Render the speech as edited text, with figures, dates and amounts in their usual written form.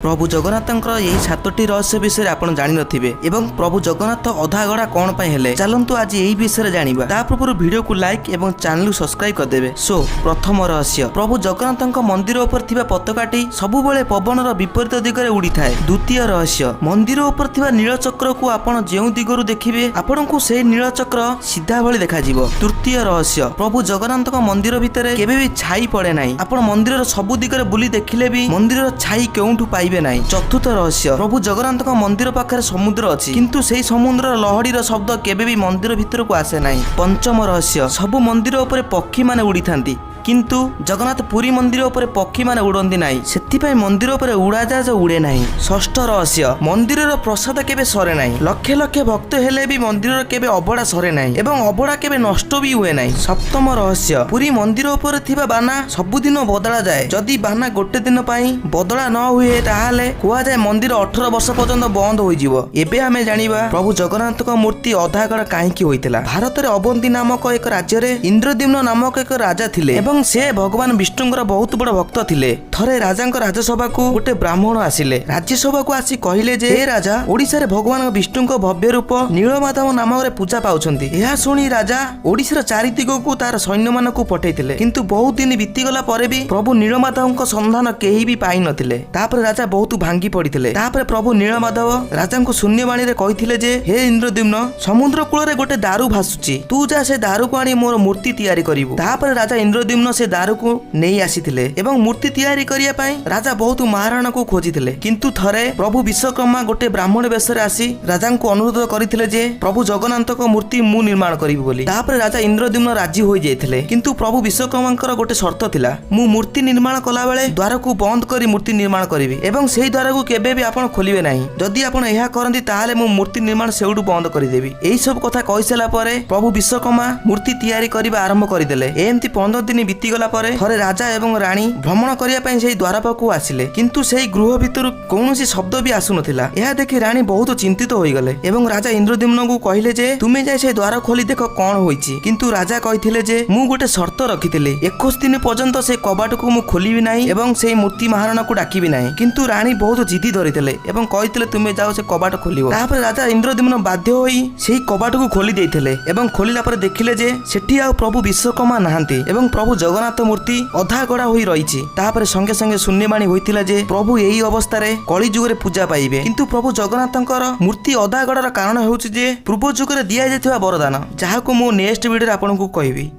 प्रभु जगन्नाथंकर यही 7टी रहस्य विषय आपण जानि नथिबे एवं प्रभु जगन्नाथ अधा गड़ा कौन पाई हेले चलंतु आज यही विषय जानिबा। ता पूर्व वीडियो को लाइक एवं चैनल सब्सक्राइब कर देबे। सो प्रथम रहस्य प्रभु जगन्नाथंक मंदिर ऊपर थिबा पताकाटी सबुबेले पवनर विपरीत दिगरे उड़ी थाए। द्वितीय रहस्य मंदिर ऊपर थिबा नीलचक्र को आपण जेउ दिगरु देखिबे आपनकु से नीलचक्र सीधा भली देखा जिवो। तृतीय रहस्य प्रभु जगन्नाथक मंदिर भितरे केबे भी छाई पड़े नाही। आपण मंदिर सबु दिगरे बुली देखिले भी मंदिर छाई केउठु पाइबे नाही। चतुर्थ रहस्य प्रभु जगन्नाथक मंदिर पाखरे समुद्र अछि किंतु सेही समुद्र लहड़ीर शब्द केबे भी मंदिर भितर को आसे नाही। पंचम रहस्य सबु मंदिर ऊपर पक्षी माने उड़ी थांती किंतु जगन्नाथ पुरी मंदिर ऊपर पक्षी माने उड़ंती नाही सेथिपाई मंदिर ऊपर उड़ाजाहाज उड़े नाही। षष्ठ रहस्य मंदिरर प्रसाद केबे सरे नाही। लक्ष लक्ष भक्त हेले भी मंदिरर केबे अबड़ा सरे नाही एवं अबड़ा केबे नष्ट भी हुए नाही। सप्तम रहस्य पुरी मंदिर ऊपर थिबा बाना सबुदिन बदला जाए। जदि बाना गोटे दिन पाई बदला न हुए ताहाले कुआ जाए मंदिर 18 वर्ष पर्यंत बंद होई जिवो। एबे हमें जानिबा प्रभु जगन्नाथक मूर्ति अधागड़ काहेकि होइतिला। भारत रे अवंती नामक एक राज्य रे इंद्रद्युम्न नामक एक राजा थिले एवं से भगवान विष्णुଙ୍କର बहुत बड़ भक्त थिले। थरे राजांक राजसभा को गोटे ब्राह्मण आसिले। राज्यसभा को आसी कहिले जे हे राजा ओडिसा रे भगवान विष्णुଙ୍କ भव्य रूप नीलमाधव नाम रे पूजा पाउछंती। एहा सुनी राजा ओडिसा चारि दिग को तार सैन्य मान को पठेइथिले किंतु बहुत दिन बीती गला परे भी प्रभु नीलमाधवଙ୍କ संधान केही भी पाई नथिले। तापर राजा बहुत भांगी पड़िथिले। तापर प्रभु नीलमाधव राजांको शून्यवाणी रे कहिथिले जे हे इंद्रद्युम्न समुद्र कूल रे गोटे दारू भासुची तू जा से दारू को आनी मोर मूर्ति तैयारी करिवु। तापर राजा इंद्रद्युम्न से दारू को नहीं आसीथिले एवं मूर्ति तैयारी करिया पई राजा बहुत महाराणा को खोजिथिले किंतु थरे प्रभु विश्वकर्मा गोटे ब्राह्मण वेश रे आसी राजा को अनुरोध करिथिले जे प्रभु जगन्नाथक मूर्ति मु निर्माण करिवि बोली। तापर राजा इंद्रद्युम्न राजी होई जाइथिले किंतु प्रभु विश्वकर्मांकर गोटे शर्त थिला मु मूर्ति निर्माण कला बेले द्वार को बंद करी मूर्ति निर्माण करिवि एवं सेही द्वार को केबे भी आपण खोलिबे नाही। जदि आपण एहा करंती ताहाले मु मूर्ति निर्माण सेउडु बंद करि देबी। एही सब कथा कहिसला परे प्रभु विश्वकर्मा मूर्ति तैयारी करिबा आरंभ करिदेले। एमती 15 दिन बीती गला परे थरे राजा एवं रानी भ्रमण करिया पई सेही द्वार पाखु आसिले किंतु सेही गृह भितर कोनोसी शब्द भी आसु नथिला। एहा देखि रानी बहुत चिंतित होई गले एवं राजा इंद्रद्युम्न को कहिले जे तुमे जाय से द्वार खोली देखो कोन होईची। किंतु राजा कहिथिले जे मु गोटे शर्त रखिथिले 21 दिन पर्यंत से कबाट को मु खोलिबि नाही एवं सेही मूर्ति महाराणा को डाकिबि नाही। किंतु रानी बहुत जिद्दी धरिथिले एवं कहिथिले तुमे जाओ से कबाट खोलिबो। तापर राजा इंद्रद्युम्न बाध्य होई सेही कबाट को खोली देइथिले एवं खोलिला पर देखिले जे सेठी आ प्रभु विश्वकर्मा नाहांती एवं प्रभु जगन्नाथ मूर्ति अधा गड़ा होई रहिछि। तापर संगे संगे शून्यवाणी होइतिला जे प्रभु एही अवस्था रे कली जुग रे पूजा पाइबे किंतु प्रभु जगन्नाथंकर मूर्ति अधा गड़ार कारण हेउछि जे पूर्व जुग रे दिया जायथिबा वरदान जाहाको मु नेक्स्ट वीडियो रे आपनकु कहबी।